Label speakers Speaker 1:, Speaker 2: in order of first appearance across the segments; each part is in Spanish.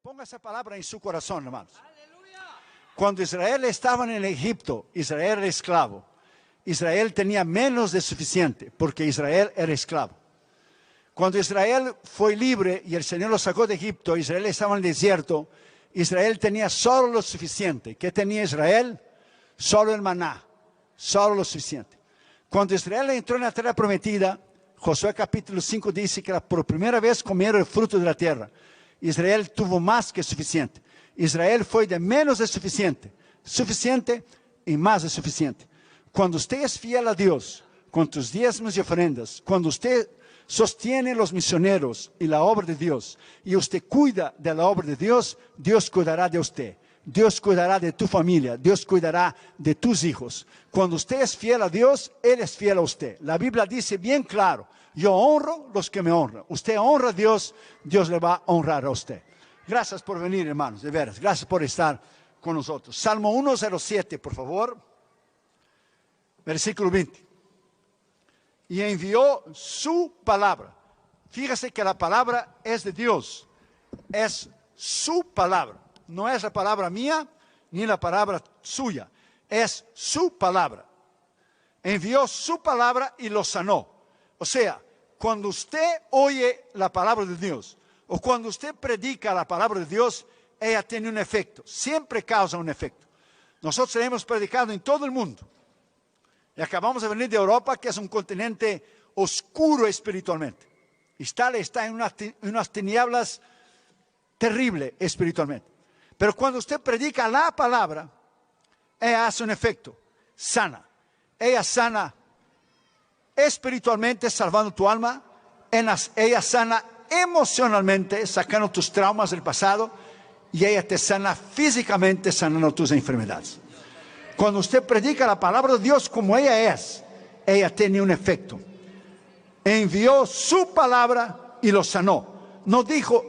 Speaker 1: Ponga esa palabra en su corazón, hermanos. Cuando Israel estaba en Egipto, Israel era esclavo. Israel tenía menos de suficiente porque Israel era esclavo. Cuando Israel fue libre y el Señor lo sacó de Egipto, Israel estaba en el desierto, Israel tenía solo lo suficiente. ¿Qué tenía Israel? Solo el maná, solo lo suficiente. Cuando Israel entró en la tierra prometida, Josué capítulo 5 dice que por primera vez comieron el fruto de la tierra. Israel tuvo más que suficiente. Israel fue de menos de suficiente, suficiente y más de suficiente. Cuando usted es fiel a Dios, con tus diezmos y ofrendas, cuando usted sostiene los misioneros y la obra de Dios, y usted cuida de la obra de Dios, Dios cuidará de usted. Dios cuidará de tu familia, Dios cuidará de tus hijos. Cuando usted es fiel a Dios, Él es fiel a usted. La Biblia dice bien claro, yo honro los que me honran. Usted honra a Dios, Dios le va a honrar a usted. Gracias por venir, hermanos, de veras. Gracias por estar con nosotros. Salmo 107, por favor. Versículo 20. Y envió su palabra. Fíjese que la palabra es de Dios. Es su palabra. No es la palabra mía ni la palabra suya. Es su palabra. Envió su palabra y lo sanó. O sea, cuando usted oye la palabra de Dios o cuando usted predica la palabra de Dios, ella tiene un efecto. Siempre causa un efecto. Nosotros hemos predicado en todo el mundo. Y acabamos de venir de Europa, que es un continente oscuro espiritualmente. Italia está en unas tinieblas terribles espiritualmente. Pero cuando usted predica la palabra, ella hace un efecto, sana. Ella sana espiritualmente, salvando tu alma. Ella sana emocionalmente, sacando tus traumas del pasado. Y ella te sana físicamente, sanando tus enfermedades. Cuando usted predica la palabra de Dios como ella es, ella tiene un efecto. Envió su palabra y lo sanó. No dijo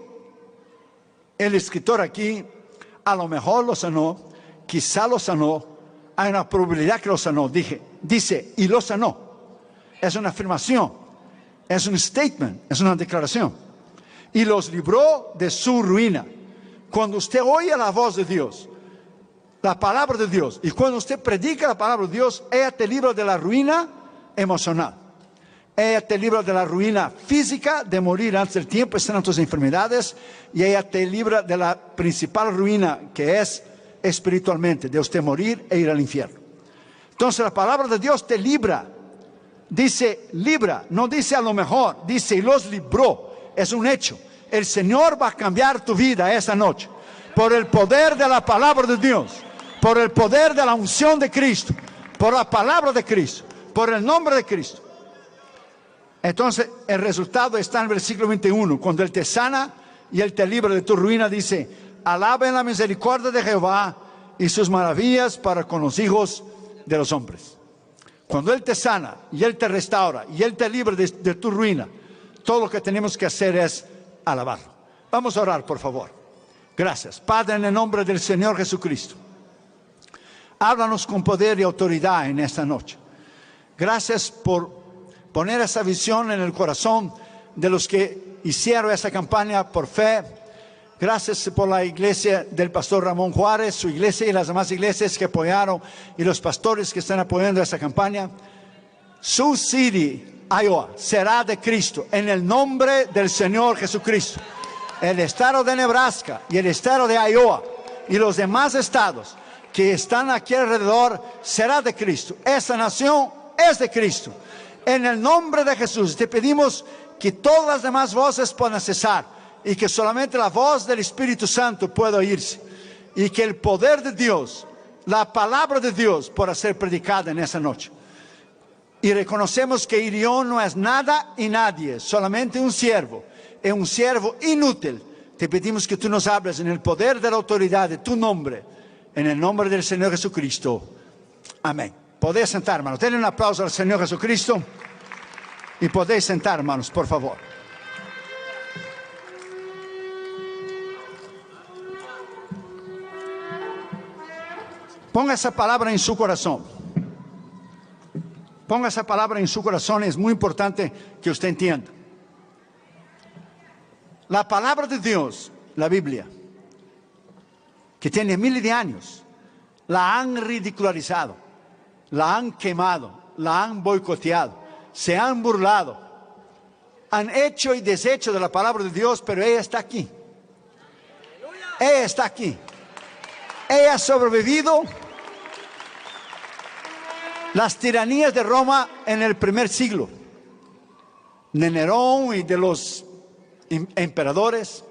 Speaker 1: el escritor aquí, a lo mejor lo sanó, quizá lo sanó, hay una probabilidad que lo sanó. Dice, y lo sanó. Es una afirmación, es un statement, es una declaración. Y los libró de su ruina. Cuando usted oye la voz de Dios, la palabra de Dios, y cuando usted predica la palabra de Dios, ella te libra de la ruina emocional. Ella te libra de la ruina física, de morir antes del tiempo, están tus enfermedades, y ella te libra de la principal ruina, que es espiritualmente, de usted morir e ir al infierno. Entonces la palabra de Dios te libra. Dice libra, no dice a lo mejor, dice y los libró. Es un hecho. El Señor va a cambiar tu vida esta noche, por el poder de la palabra de Dios, por el poder de la unción de Cristo, por la palabra de Cristo, por el nombre de Cristo. Entonces el resultado está en el versículo 21. Cuando Él te sana y Él te libra de tu ruina, dice, alaben la misericordia de Jehová y sus maravillas para con los hijos de los hombres. Cuando Él te sana y Él te restaura y Él te libra de tu ruina, todo lo que tenemos que hacer es alabarlo. Vamos a orar, por favor. Gracias. Padre, en el nombre del Señor Jesucristo, háblanos con poder y autoridad en esta noche. Gracias por poner esa visión en el corazón de los que hicieron esa campaña por fe. Gracias por la iglesia del pastor Ramón Juárez, su iglesia y las demás iglesias que apoyaron y los pastores que están apoyando esta campaña. Sioux City, Iowa, será de Cristo en el nombre del Señor Jesucristo. El estado de Nebraska y el estado de Iowa y los demás estados que están aquí alrededor será de Cristo. Esta nación es de Cristo. En el nombre de Jesús te pedimos que todas las demás voces puedan cesar y que solamente la voz del Espíritu Santo pueda oírse y que el poder de Dios, la palabra de Dios pueda ser predicada en esa noche. Y reconocemos que Irión no es nada y nadie, solamente un siervo, es un siervo inútil. Te pedimos que tú nos hables en el poder de la autoridad de tu nombre, en el nombre del Señor Jesucristo. Amén. Podéis sentar, hermanos. Denle un aplauso al Señor Jesucristo. Y podéis sentar, hermanos, por favor. Ponga esa palabra en su corazón. Ponga esa palabra en su corazón. Es muy importante que usted entienda. La palabra de Dios, la Biblia, que tiene miles de años, la han ridicularizado, la han quemado, la han boicoteado, se han burlado, han hecho y deshecho de la palabra de Dios, pero ella está aquí. Ella está aquí. Ella ha sobrevivido las tiranías de Roma en el primer siglo, de Nerón y de los emperadores.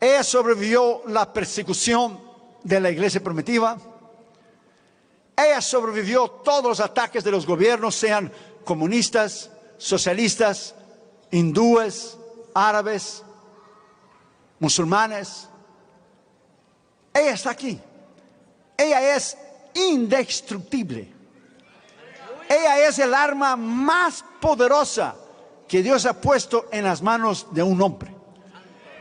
Speaker 1: Ella sobrevivió la persecución de la iglesia primitiva. Ella sobrevivió todos los ataques de los gobiernos, sean comunistas, socialistas, hindúes, árabes, musulmanes. Ella está aquí. Ella es indestructible. Ella es el arma más poderosa que Dios ha puesto en las manos de un hombre.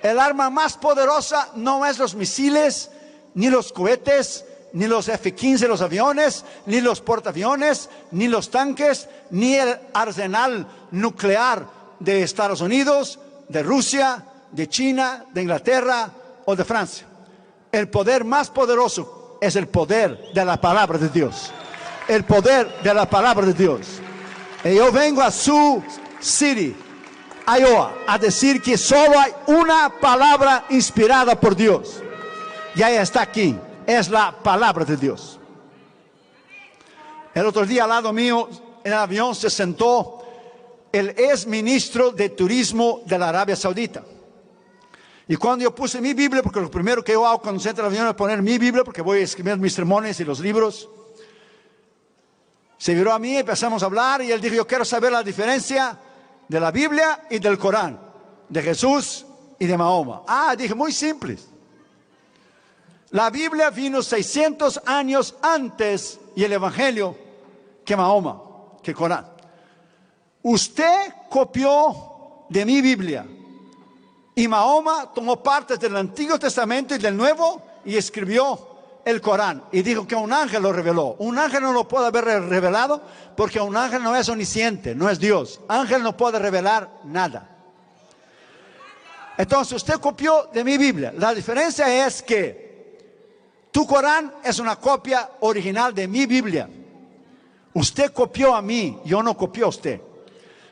Speaker 1: El arma más poderosa no es los misiles, ni los cohetes, ni los F-15, los aviones, ni los portaaviones, ni los tanques, ni el arsenal nuclear de Estados Unidos, de Rusia, de China, de Inglaterra o de Francia. El poder más poderoso es el poder de la palabra de Dios. El poder de la palabra de Dios. Y yo vengo a Sioux City, Iowa, a decir que solo hay una palabra inspirada por Dios. Y ella está aquí. Es la palabra de Dios. El otro día al lado mío, en el avión, se sentó el ex ministro de Turismo de la Arabia Saudita. Y cuando yo puse mi Biblia, porque lo primero que yo hago cuando se entra al avión es poner mi Biblia, porque voy a escribir mis sermones y los libros, se viró a mí y empezamos a hablar, y él dijo: yo quiero saber la diferencia de la Biblia y del Corán, de Jesús y de Mahoma. Dije, muy simple. La Biblia vino 600 años antes, y el Evangelio, que Mahoma, que el Corán. Usted copió de mi Biblia, y Mahoma tomó partes del Antiguo Testamento y del Nuevo y escribió el Corán, y dijo que un ángel lo reveló. Un ángel no lo puede haber revelado, porque un ángel no es omnisciente, no es Dios. Ángel no puede revelar nada. Entonces usted copió de mi Biblia. La diferencia es que tu Corán es una copia original de mi Biblia. Usted copió a mí, yo no copié a usted.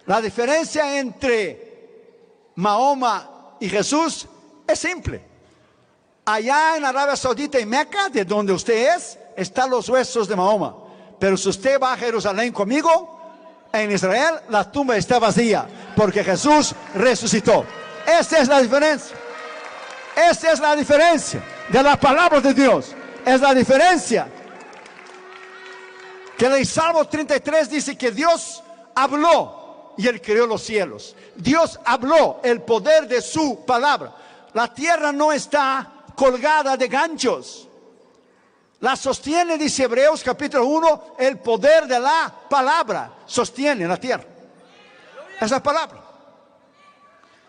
Speaker 1: La diferencia entre Mahoma y Jesús es simple. Allá en Arabia Saudita y Meca, de donde usted es, están los huesos de Mahoma. Pero si usted va a Jerusalén conmigo, en Israel, la tumba está vacía, porque Jesús resucitó. Esa es la diferencia. Esa es la diferencia de la palabra de Dios. Es la diferencia que en el Salmo 33 dice que Dios habló y Él creó los cielos. Dios habló, el poder de su palabra. La tierra no está colgada de ganchos. La sostiene, dice Hebreos capítulo 1, el poder de la palabra sostiene la tierra. Esa palabra.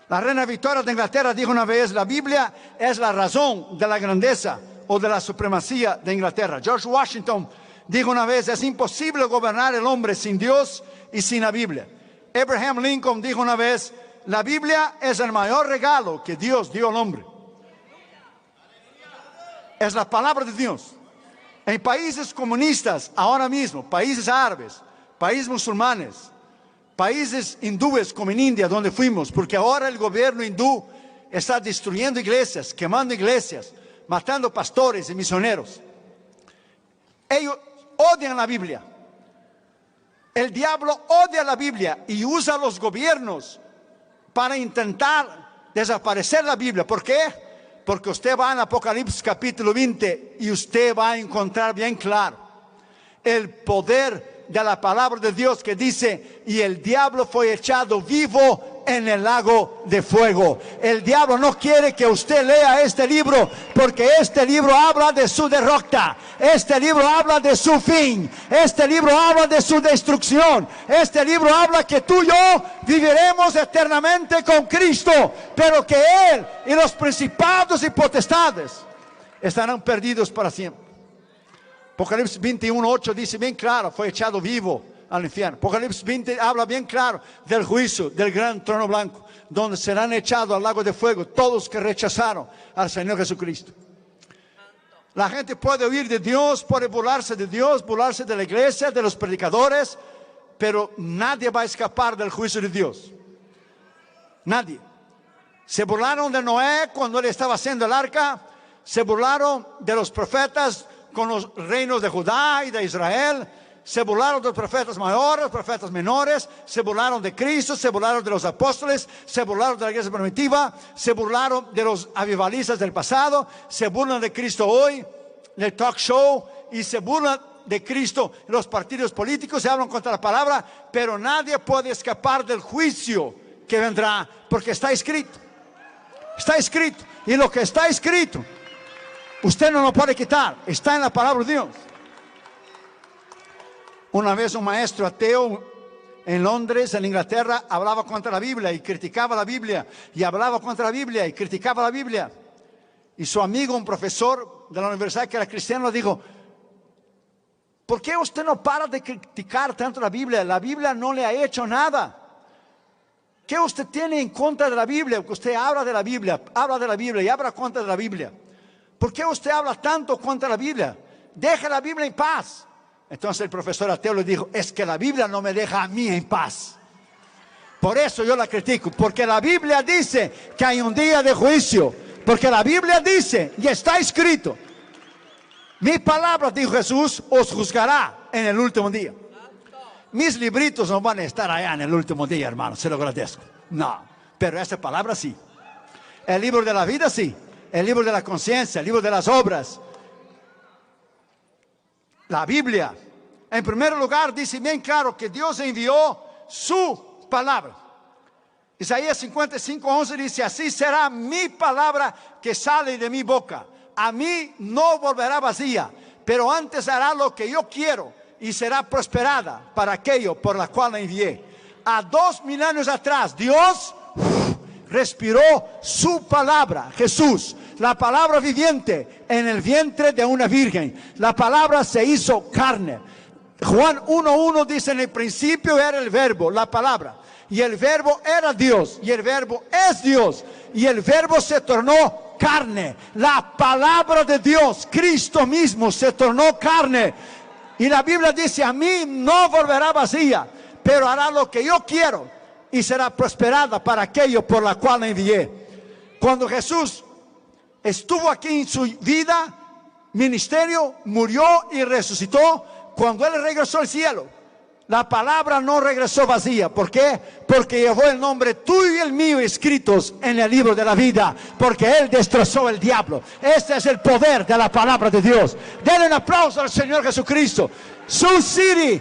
Speaker 1: La reina Victoria de Inglaterra dijo una vez: la Biblia es la razón de la grandeza o de la supremacía de Inglaterra. George Washington dijo una vez: es imposible gobernar el hombre sin Dios y sin la Biblia. Abraham Lincoln dijo una vez: la Biblia es el mayor regalo que Dios dio al hombre. Es la palabra de Dios. En países comunistas, ahora mismo, países árabes, países musulmanes, países hindúes como en India, donde fuimos, porque ahora el gobierno hindú está destruyendo iglesias, quemando iglesias, matando pastores y misioneros. Ellos odian la Biblia. El diablo odia la Biblia y usa los gobiernos para intentar desaparecer la Biblia. ¿Por qué? Porque usted va en Apocalipsis capítulo 20 y usted va a encontrar bien claro el poder de la palabra de Dios, que dice: y el diablo fue echado vivo en el lago de fuego. El diablo no quiere que usted lea este libro, porque este libro habla de su derrota. Este libro habla de su fin. Este libro habla de su destrucción. Este libro habla que tú y yo viviremos eternamente con Cristo, pero que Él y los principados y potestades estarán perdidos para siempre. Apocalipsis 21:8 dice bien claro: fue echado vivo al infierno. Apocalipsis 20 habla bien claro del juicio del gran trono blanco, donde serán echados al lago de fuego todos que rechazaron al Señor Jesucristo. La gente puede huir de Dios, puede burlarse de Dios, burlarse de la iglesia, de los predicadores, pero nadie va a escapar del juicio de Dios. Nadie. Se burlaron de Noé cuando él estaba haciendo el arca. Se burlaron de los profetas con los reinos de Judá y de Israel. Se burlaron de los profetas mayores, profetas menores. Se burlaron de Cristo, se burlaron de los apóstoles. Se burlaron de la iglesia primitiva. Se burlaron de los avivalistas del pasado. Se burlan de Cristo hoy, en el talk show. Y se burlan de Cristo en los partidos políticos. Se hablan contra la palabra. Pero nadie puede escapar del juicio que vendrá, porque está escrito. Está escrito. Y lo que está escrito, usted no lo puede quitar. Está en la palabra de Dios. Una vez un maestro ateo en Londres, en Inglaterra, hablaba contra la Biblia y criticaba la Biblia. Y hablaba contra la Biblia y criticaba la Biblia. Y su amigo, un profesor de la universidad que era cristiano, le dijo: ¿por qué usted no para de criticar tanto la Biblia? La Biblia no le ha hecho nada. ¿Qué usted tiene en contra de la Biblia? Que usted habla de la Biblia y habla contra de la Biblia. ¿Por qué usted habla tanto contra la Biblia? Deje la Biblia en paz. Entonces el profesor ateo le dijo: es que la Biblia no me deja a mí en paz. Por eso yo la critico, porque la Biblia dice que hay un día de juicio. Porque la Biblia dice, y está escrito: mi palabra, dijo Jesús, os juzgará en el último día. Mis libritos no van a estar allá en el último día, hermano, se lo agradezco. No, pero esa palabra sí. El libro de la vida sí. El libro de la conciencia, el libro de las obras. La Biblia, en primer lugar, dice bien claro que Dios envió su palabra. Isaías 55:11 dice: así será mi palabra que sale de mi boca. A mí no volverá vacía, pero antes hará lo que yo quiero y será prosperada para aquello por la cual la envié. A 2000 años atrás, Dios respiró su palabra, Jesús, la palabra viviente, en el vientre de una virgen. La palabra se hizo carne. Juan 1:1 dice: en el principio era el verbo, la palabra, y el verbo era Dios, y el verbo es Dios, y el verbo se tornó carne. La palabra de Dios, Cristo mismo, se tornó carne. Y la Biblia dice: a mí no volverá vacía, pero hará lo que yo quiero y será prosperada para aquello por la cual la envié. Cuando Jesús estuvo aquí en su vida, ministerio, murió y resucitó, cuando Él regresó al cielo, la palabra no regresó vacía. ¿Por qué? Porque llevó el nombre tuyo y el mío escritos en el libro de la vida, porque Él destrozó el diablo. Este es el poder de la palabra de Dios. Denle un aplauso al Señor Jesucristo. Sioux City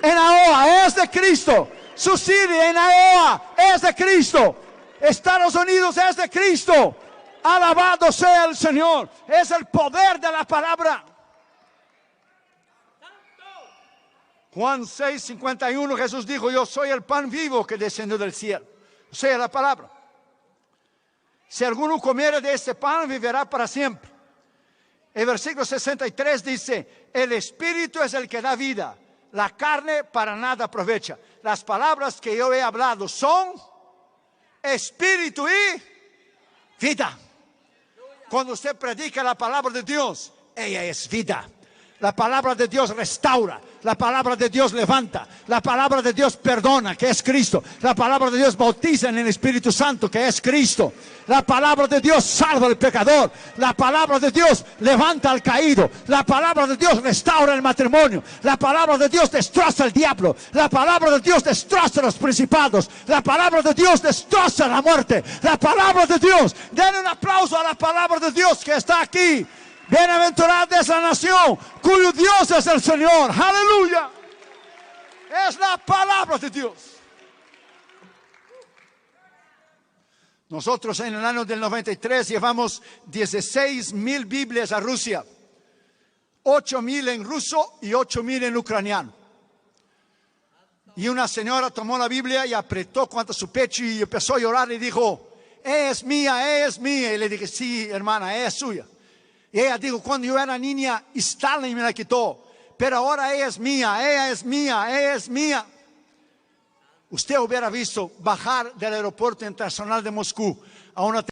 Speaker 1: en Iowa es de Cristo. Sioux City en Iowa es de Cristo. Estados Unidos es de Cristo. Alabado sea el Señor. Es el poder de la palabra. Juan 6:51, Jesús dijo: yo soy el pan vivo que descendió del cielo. O sea, la palabra. Si alguno comiere de este pan, vivirá para siempre. El versículo 63 dice: el espíritu es el que da vida, la carne para nada aprovecha. Las palabras que yo he hablado son espíritu y vida. Cuando usted predica la palabra de Dios, ella es vida. La palabra de Dios restaura. La palabra de Dios levanta. La palabra de Dios perdona, que es Cristo. La palabra de Dios bautiza en el Espíritu Santo, que es Cristo. La palabra de Dios salva al pecador. La palabra de Dios levanta al caído. La palabra de Dios restaura el matrimonio. La palabra de Dios destroza al diablo. La palabra de Dios destroza los principados. La palabra de Dios destroza la muerte. La palabra de Dios. Denle un aplauso a la palabra de Dios que está aquí. Bienaventurada es la nación cuyo Dios es el Señor. Aleluya. Es la palabra de Dios. Nosotros en el año del 93 llevamos 16,000 Biblias a Rusia. 8,000 en ruso y 8,000 en ucraniano. Y una señora tomó la Biblia y apretó contra su pecho y empezó a llorar y dijo: es mía, es mía. Y le dije: sí, hermana, es suya. Y ella dijo: cuando yo era niña, Stalin me la quitó, pero ahora ella es mía, ella es mía, ella es mía. Usted hubiera visto bajar del aeropuerto internacional de Moscú a una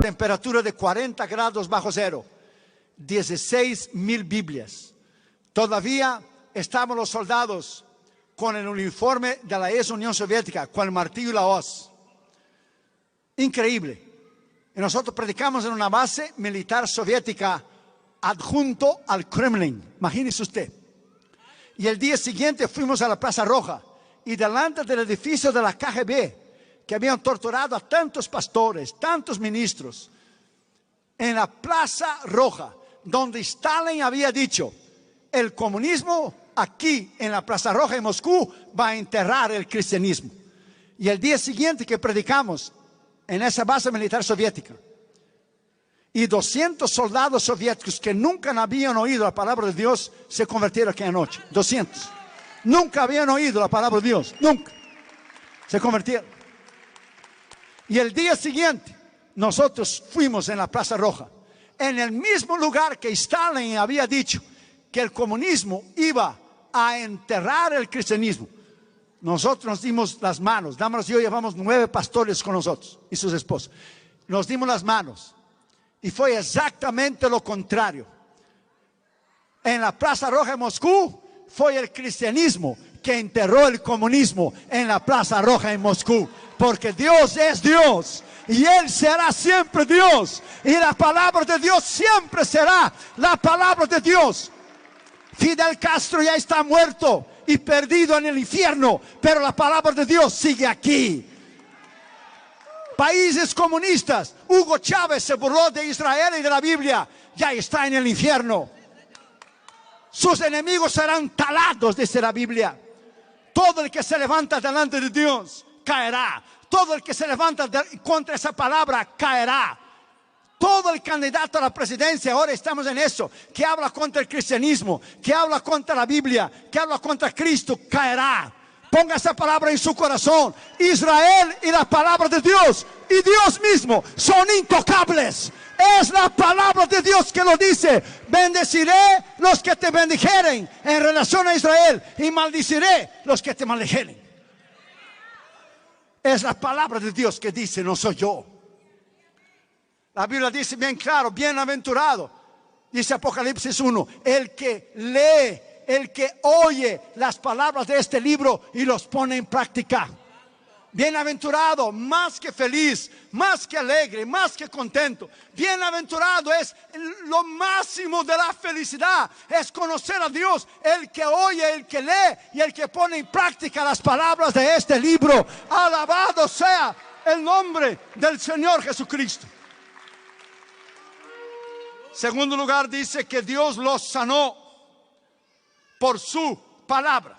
Speaker 1: Temperatura de 40 grados bajo cero, 16,000 Biblias. Todavía estaban los soldados con el uniforme de la ex Unión Soviética, con el martillo y la hoz. Increíble. Y nosotros predicamos en una base militar soviética adjunto al Kremlin. Imagínese usted. Y el día siguiente fuimos a la Plaza Roja y delante del edificio de la KGB, que habían torturado a tantos pastores, tantos ministros, en la Plaza Roja, donde Stalin había dicho, el comunismo aquí en la Plaza Roja en Moscú va a enterrar el cristianismo. Y el día siguiente que predicamos en esa base militar soviética, y 200 soldados soviéticos que nunca habían oído la palabra de Dios se convirtieron aquella noche. 200. Nunca habían oído la palabra de Dios. Nunca. Se convirtieron. Y el día siguiente nosotros fuimos en la Plaza Roja, en el mismo lugar que Stalin había dicho que el comunismo iba a enterrar el cristianismo. Nosotros nos dimos las manos. Damaris y yo llevamos 9 pastores con nosotros y sus esposas. Nos dimos las manos. Y fue exactamente lo contrario. En la Plaza Roja de Moscú fue el cristianismo que enterró el comunismo en la Plaza Roja en Moscú. Porque Dios es Dios y Él será siempre Dios. Y la palabra de Dios siempre será la palabra de Dios. Fidel Castro ya está muerto y perdido en el infierno, pero la palabra de Dios sigue aquí. Países comunistas, Hugo Chávez se burló de Israel y de la Biblia, ya está en el infierno. Sus enemigos serán talados, dice la Biblia. Todo el que se levanta delante de Dios caerá. Todo el que se levanta contra esa palabra caerá. Todo el candidato a la presidencia, ahora estamos en eso, que habla contra el cristianismo, que habla contra la Biblia, que habla contra Cristo, caerá. Ponga esa palabra en su corazón. Israel y la palabra de Dios y Dios mismo son intocables. Es la palabra de Dios que lo dice. Bendeciré los que te bendijeren en relación a Israel y maldiciré los que te maldijeren. Es la palabra de Dios que dice, no soy yo. La Biblia dice bien claro, bienaventurado, dice Apocalipsis 1, el que lee, el que oye las palabras de este libro y los pone en práctica. Bienaventurado, más que feliz, más que alegre, más que contento. Bienaventurado es lo máximo de la felicidad, es conocer a Dios, el que oye, el que lee y el que pone en práctica las palabras de este libro. Alabado sea el nombre del Señor Jesucristo. Segundo lugar, dice que Dios los sanó por su palabra.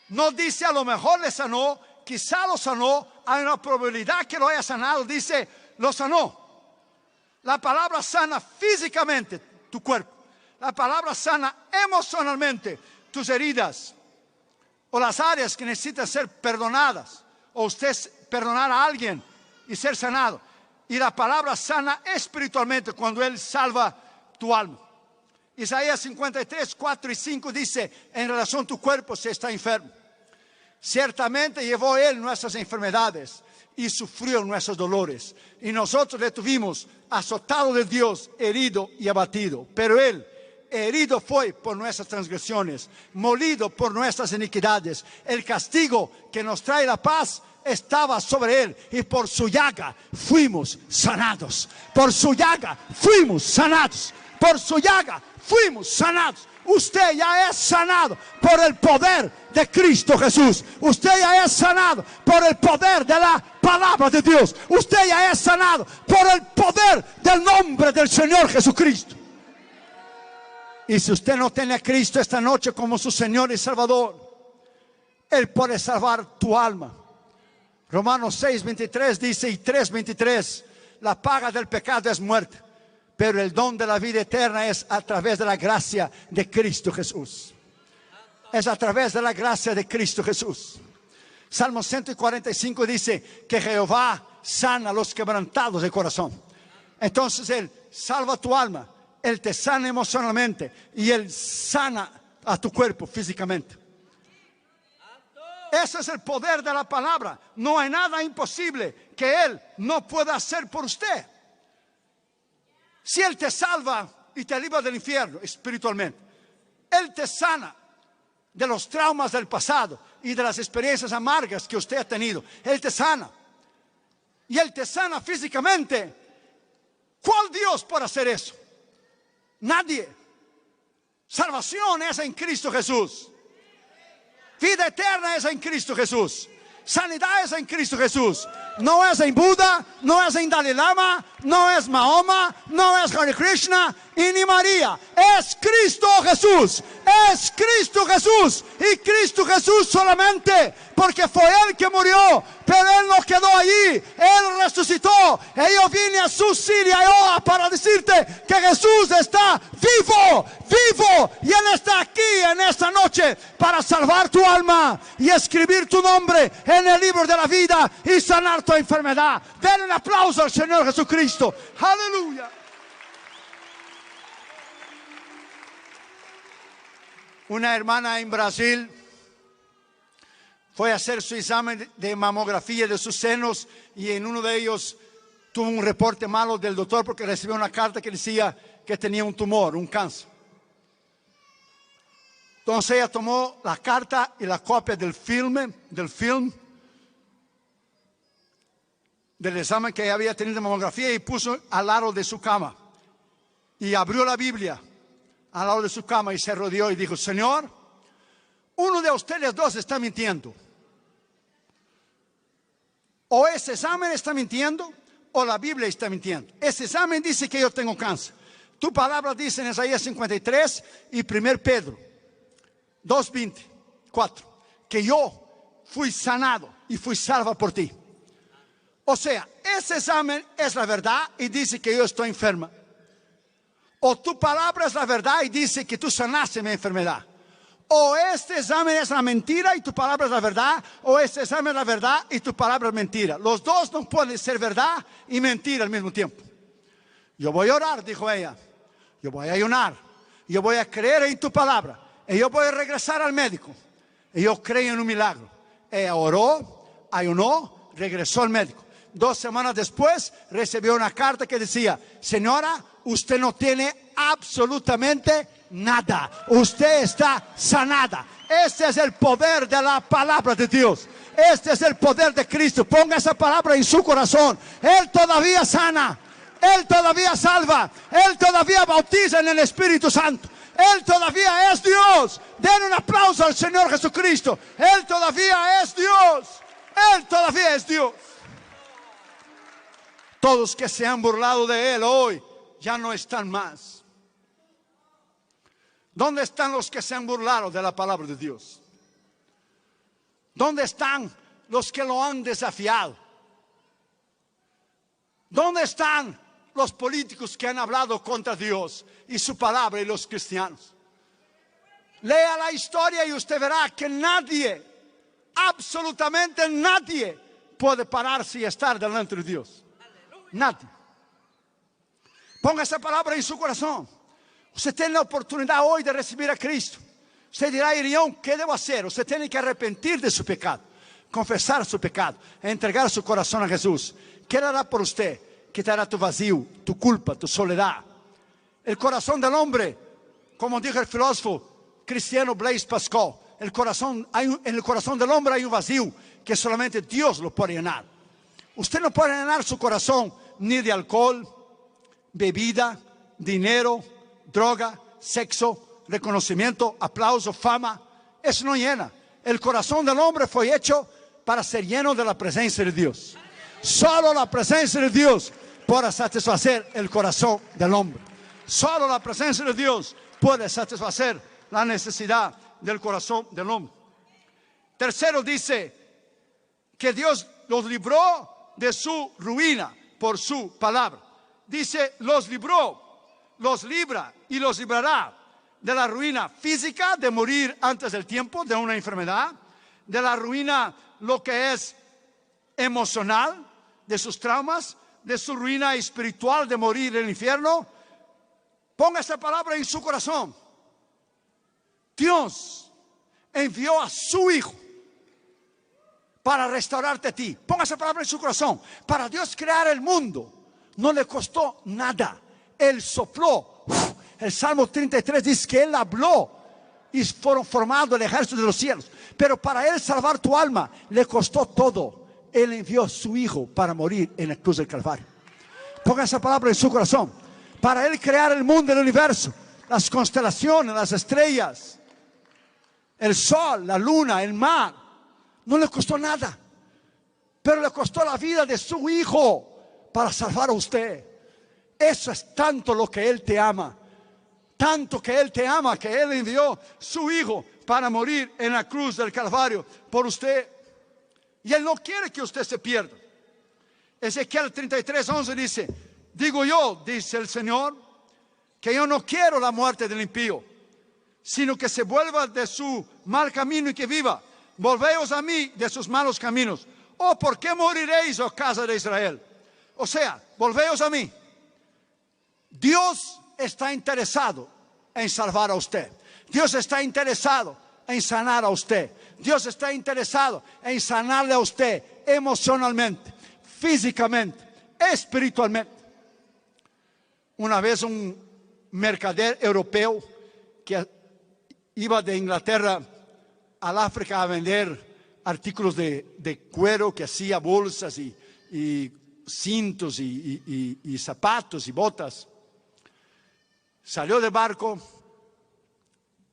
Speaker 1: No dice a lo mejor le sanó, quizá lo sanó, hay una probabilidad que lo haya sanado, dice lo sanó. La palabra sana físicamente tu cuerpo. La palabra sana emocionalmente tus heridas o las áreas que necesitan ser perdonadas, o usted perdonar a alguien y ser sanado. Y la palabra sana espiritualmente cuando Él salva tu alma. Isaías 53, 4 y 5 dice, en relación a tu cuerpo si está enfermo. Ciertamente llevó Él nuestras enfermedades y sufrió nuestros dolores. Y nosotros le tuvimos azotado de Dios, herido y abatido. Pero Él herido fue por nuestras transgresiones, molido por nuestras iniquidades. El castigo que nos trae la paz estaba sobre Él y por su llaga fuimos sanados. Por su llaga fuimos sanados. Por su llaga fuimos sanados. Usted ya es sanado por el poder de Cristo Jesús. Usted ya es sanado por el poder de la palabra de Dios. Usted ya es sanado por el poder del nombre del Señor Jesucristo. Y si usted no tiene a Cristo esta noche como su Señor y Salvador, Él puede salvar tu alma. Romanos 6:23 dice, y 3:23, la paga del pecado es muerte, pero el don de la vida eterna es a través de la gracia de Cristo Jesús. Es a través de la gracia de Cristo Jesús. Salmo 145 dice que Jehová sana a los quebrantados de corazón. Entonces Él salva tu alma, Él te sana emocionalmente y Él sana a tu cuerpo físicamente. Ese es el poder de la palabra. No hay nada imposible que Él no pueda hacer por usted. Si Él te salva y te libra del infierno espiritualmente, Él te sana de los traumas del pasado y de las experiencias amargas que usted ha tenido. Él te sana. Y Él te sana físicamente. ¿Cuál Dios puede hacer eso? Nadie. Salvación es en Cristo Jesús. Vida eterna es en Cristo Jesús. Sanidad es en Cristo Jesús. No es en Buda, no es en Dalai Lama, no es Mahoma, no es Hare Krishna. y ni María. Es Cristo Jesús. Es Cristo Jesús. Y Cristo Jesús solamente. Porque fue Él que murió. Pero Él no quedó allí. Él resucitó. Y yo vine a su Siria para decirte que Jesús está vivo. Vivo. Y Él está aquí en esta noche para salvar tu alma y escribir tu nombre en el libro de la vida y sanar tu enfermedad. Den un aplauso al Señor Jesucristo. Aleluya. Una hermana en Brasil fue a hacer su examen de mamografía de sus senos y en uno de ellos tuvo un reporte malo del doctor porque recibió una carta que decía que tenía un tumor, un cáncer. Entonces ella tomó la carta y la copia del film del examen que ella había tenido de mamografía y puso al lado de su cama. Y abrió la Biblia al lado de su cama y se rodeó y dijo: Señor, uno de ustedes dos está mintiendo. O ese examen está mintiendo o la Biblia está mintiendo. Ese examen dice que yo tengo cáncer. Tu palabra dice en Isaías 53 y 1 Pedro 2:24 que yo fui sanado y fui salva por ti. O sea, ese examen es la verdad y dice que yo estoy enferma. O tu palabra es la verdad y dice que tú sanaste mi enfermedad. O este examen es la mentira y tu palabra es la verdad. O este examen es la verdad y tu palabra es mentira. Los dos no pueden ser verdad y mentira al mismo tiempo. Yo voy a orar, dijo ella. Yo voy a ayunar. Yo voy a creer en tu palabra. Y yo voy a regresar al médico. Y yo creo en un milagro. Ella oró, ayunó, regresó al médico. 2 semanas después recibió una carta que decía: señora, usted no tiene absolutamente nada. Usted está sanada. Este es el poder de la palabra de Dios. Este es el poder de Cristo. Ponga esa palabra en su corazón. Él todavía sana. Él todavía salva. Él todavía bautiza en el Espíritu Santo. Él todavía es Dios. Den un aplauso al Señor Jesucristo. Él todavía es Dios. Él todavía es Dios. Todos que se han burlado de Él hoy ya no están más. ¿Dónde están los que se han burlado de la palabra de Dios? ¿Dónde están los que lo han desafiado? ¿Dónde están los políticos que han hablado contra Dios y su palabra y los cristianos? Lea la historia y usted verá que nadie, absolutamente nadie, puede pararse y estar delante de Dios. Nadie. Ponga esa palabra en su corazón. Usted tiene la oportunidad hoy de recibir a Cristo. Usted dirá: Irión, ¿qué debo hacer? Usted tiene que arrepentir de su pecado, confesar su pecado, entregar su corazón a Jesús. ¿Qué hará por usted? Quitará tu vacío, tu culpa, tu soledad. El corazón del hombre, como dijo el filósofo cristiano Blaise Pascal, en el corazón del hombre hay un vacío que solamente Dios lo puede llenar. Usted no puede llenar su corazón ni de alcohol, bebida, dinero, droga, sexo, reconocimiento, aplauso, fama. Eso no llena. El corazón del hombre fue hecho para ser lleno de la presencia de Dios. Solo la presencia de Dios puede satisfacer el corazón del hombre. Solo la presencia de Dios puede satisfacer la necesidad del corazón del hombre. Tercero, dice que Dios los libró de su ruina por su palabra. Dice: los libró, los libra y los librará de la ruina física, de morir antes del tiempo, de una enfermedad, de la ruina, lo que es emocional, de sus traumas, de su ruina espiritual, de morir en el infierno. Ponga esta palabra en su corazón. Dios envió a su Hijo para restaurarte a ti. Ponga esa palabra en su corazón. Para Dios crear el mundo no le costó nada. Él sopló. El Salmo 33 dice que Él habló y fueron formados el ejército de los cielos. Pero para Él salvar tu alma le costó todo. Él envió a su Hijo para morir en la cruz del Calvario. Ponga esa palabra en su corazón. Para Él crear el mundo, el universo, las constelaciones, las estrellas, el sol, la luna, el mar, no le costó nada. Pero le costó la vida de su Hijo para salvar a usted. Eso es tanto lo que Él te ama, tanto que Él te ama, que Él envió su Hijo para morir en la cruz del Calvario por usted. Y Él no quiere que usted se pierda. Ezequiel 33:11 dice: digo yo, dice el Señor, que yo no quiero la muerte del impío, sino que se vuelva de su mal camino y que viva. Volveos a mí de sus malos caminos. Oh, ¿por qué moriréis, oh casa de Israel? O sea, volveos a mí. Dios está interesado en salvar a usted. Dios está interesado en sanar a usted. Dios está interesado en sanarle a usted emocionalmente, físicamente, espiritualmente. Una vez un mercader europeo que iba de Inglaterra al África a vender artículos de cuero, que hacía bolsas y cintos y zapatos y botas, salió del barco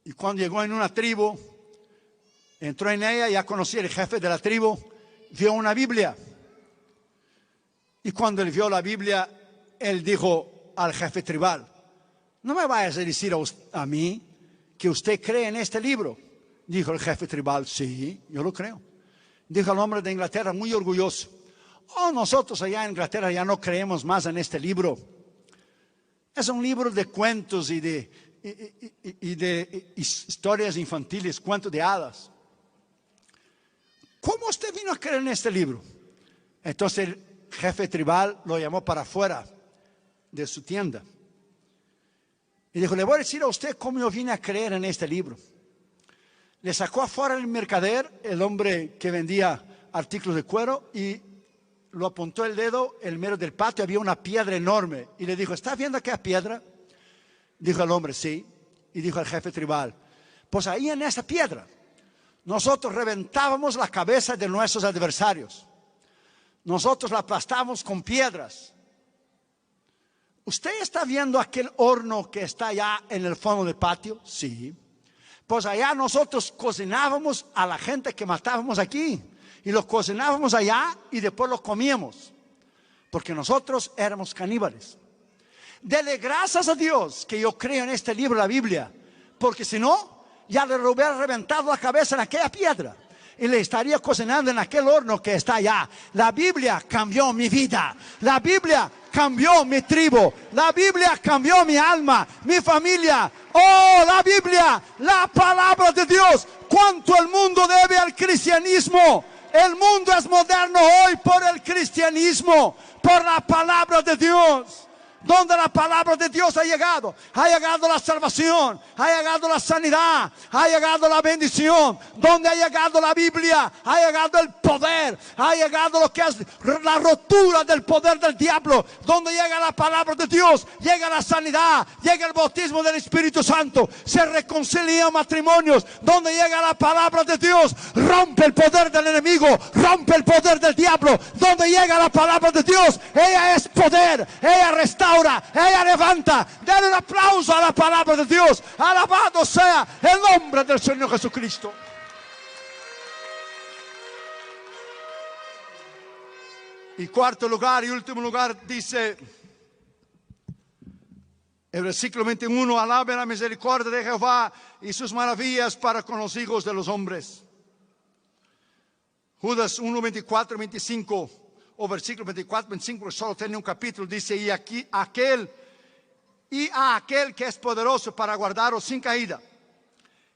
Speaker 1: y cuando llegó en una tribu, entró en ella, ya conocía el jefe de la tribu, vio una Biblia. Y cuando él vio la Biblia, él dijo al jefe tribal: no me vayas a decir a mí que usted cree en este libro. Dijo el jefe tribal: sí, yo lo creo. Dijo el hombre de Inglaterra, muy orgulloso: oh, nosotros allá en Inglaterra ya no creemos más en este libro. Es un libro de cuentos y de historias infantiles, cuentos de hadas. ¿Cómo usted vino a creer en este libro? Entonces el jefe tribal lo llamó para afuera de su tienda y dijo: le voy a decir a usted cómo yo vine a creer en este libro. Le sacó afuera el mercader, el hombre que vendía artículos de cuero, y lo apuntó el dedo en medio del patio. Había una piedra enorme y le dijo: ¿está viendo aquella piedra? Dijo el hombre: sí. Y dijo al jefe tribal: pues ahí en esa piedra nosotros reventábamos la cabeza de nuestros adversarios. Nosotros la aplastábamos con piedras. ¿Usted está viendo aquel horno que está allá en el fondo del patio? Sí. Pues allá nosotros cocinábamos a la gente que matábamos aquí. Y los cocinábamos allá y después los comíamos. Porque nosotros éramos caníbales. Dele gracias a Dios que yo creo en este libro, la Biblia. Porque si no, ya le hubiera reventado la cabeza en aquella piedra y le estaría cocinando en aquel horno que está allá. La Biblia cambió mi vida. La Biblia cambió mi tribu. La Biblia cambió mi alma, mi familia. Oh, la Biblia, la palabra de Dios. ¿Cuánto el mundo debe al cristianismo? El mundo es moderno hoy por el cristianismo, por la palabra de Dios. Donde la palabra de Dios ha llegado la salvación, ha llegado la sanidad, ha llegado la bendición. Donde ha llegado la Biblia, ha llegado el poder, ha llegado lo que es la rotura del poder del diablo. Donde llega la palabra de Dios, llega la sanidad, llega el bautismo del Espíritu Santo, se reconcilian matrimonios. Donde llega la palabra de Dios, rompe el poder del enemigo, rompe el poder del diablo. Donde llega la palabra de Dios, ella es poder, ella restaura, ella levanta. Dale un aplauso a la palabra de Dios. Alabado sea el nombre del Señor Jesucristo. Y cuarto lugar y último lugar, dice el versículo 21: alaben la misericordia de Jehová y sus maravillas para con los hijos de los hombres. Judas 1, 24, 25. O versículo 24, 25, solo tiene un capítulo, dice: y a aquel que es poderoso para guardaros sin caída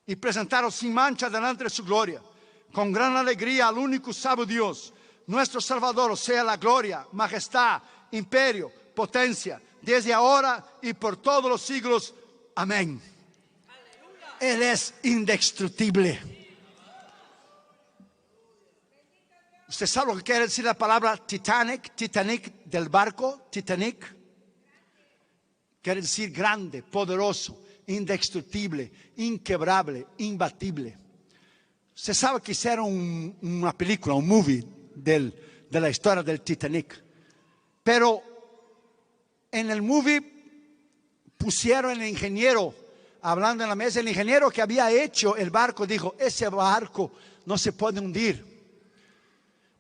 Speaker 1: y presentaros sin mancha delante de su gloria, con gran alegría al único sabio Dios, nuestro Salvador, sea la gloria, majestad, imperio, potencia, desde ahora y por todos los siglos. Amén. Aleluya. Él es indestructible. ¿Usted sabe lo que quiere decir la palabra Titanic? Titanic, del barco, Titanic. Quiere decir grande, poderoso, indestructible, inquebrable, imbatible. Usted sabe que hicieron una película, un movie de la historia del Titanic. Pero en el movie pusieron el ingeniero, hablando en la mesa, el ingeniero que había hecho el barco dijo: ese barco no se puede hundir.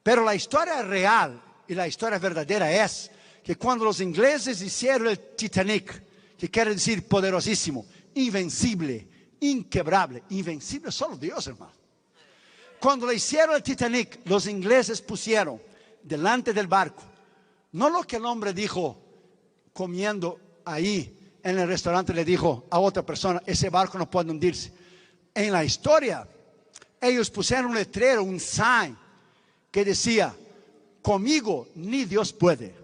Speaker 1: Pero la historia real y la historia verdadera es que cuando los ingleses hicieron el Titanic, que quiere decir poderosísimo, invencible, inquebrable. Invencible solo Dios, hermano. Cuando le hicieron el Titanic, los ingleses pusieron delante del barco, no lo que el hombre dijo comiendo ahí en el restaurante, le dijo a otra persona, ese barco no puede hundirse. En la historia, ellos pusieron un letrero, un sign, que decía, conmigo ni Dios puede.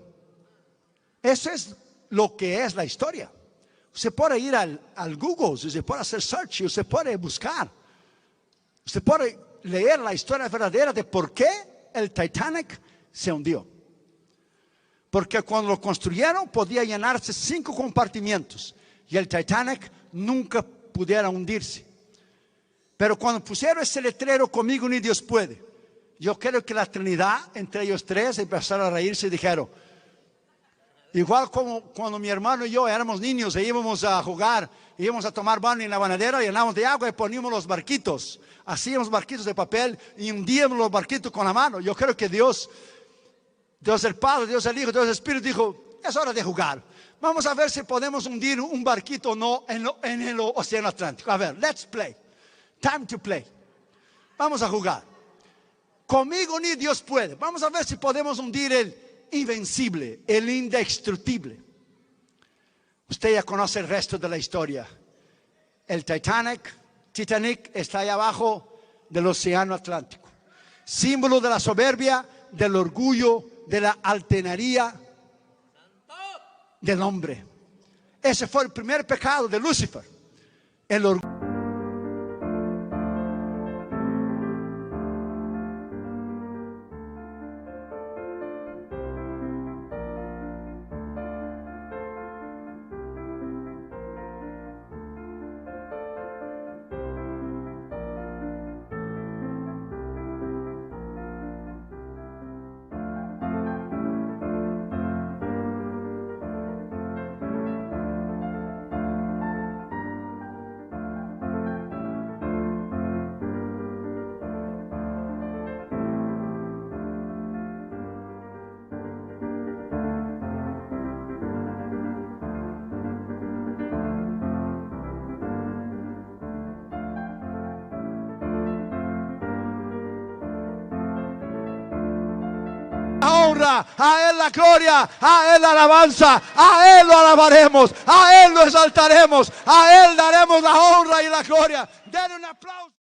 Speaker 1: Eso es lo que es la historia. Usted puede ir al Google, usted puede hacer search, usted puede buscar. Usted puede leer la historia verdadera de por qué el Titanic se hundió. Porque cuando lo construyeron podía llenarse 5 compartimentos y el Titanic nunca pudiera hundirse. Pero cuando pusieron ese letrero, conmigo ni Dios puede, yo creo que la Trinidad, entre ellos 3, empezaron a reírse y dijeron, igual como cuando mi hermano y yo éramos niños e íbamos a jugar, íbamos a tomar baño en la banadera, llenábamos de agua y poníamos los barquitos, hacíamos barquitos de papel y hundíamos los barquitos con la mano. Yo creo que Dios el Padre, Dios el Hijo, Dios el Espíritu dijo, es hora de jugar. Vamos a ver si podemos hundir un barquito o no en el océano Atlántico. A ver, let's play. Time to play. Vamos a jugar. Conmigo ni Dios puede. Vamos a ver si podemos hundir el invencible, el indestructible. Usted ya conoce el resto de la historia. El Titanic está ahí abajo del océano Atlántico. Símbolo de la soberbia, del orgullo, de la altanería del hombre. Ese fue el primer pecado de Lucifer. El orgullo. Honra, a Él la gloria, a Él la alabanza, a Él lo alabaremos, a Él lo exaltaremos, a Él daremos la honra y la gloria. Denle un aplauso.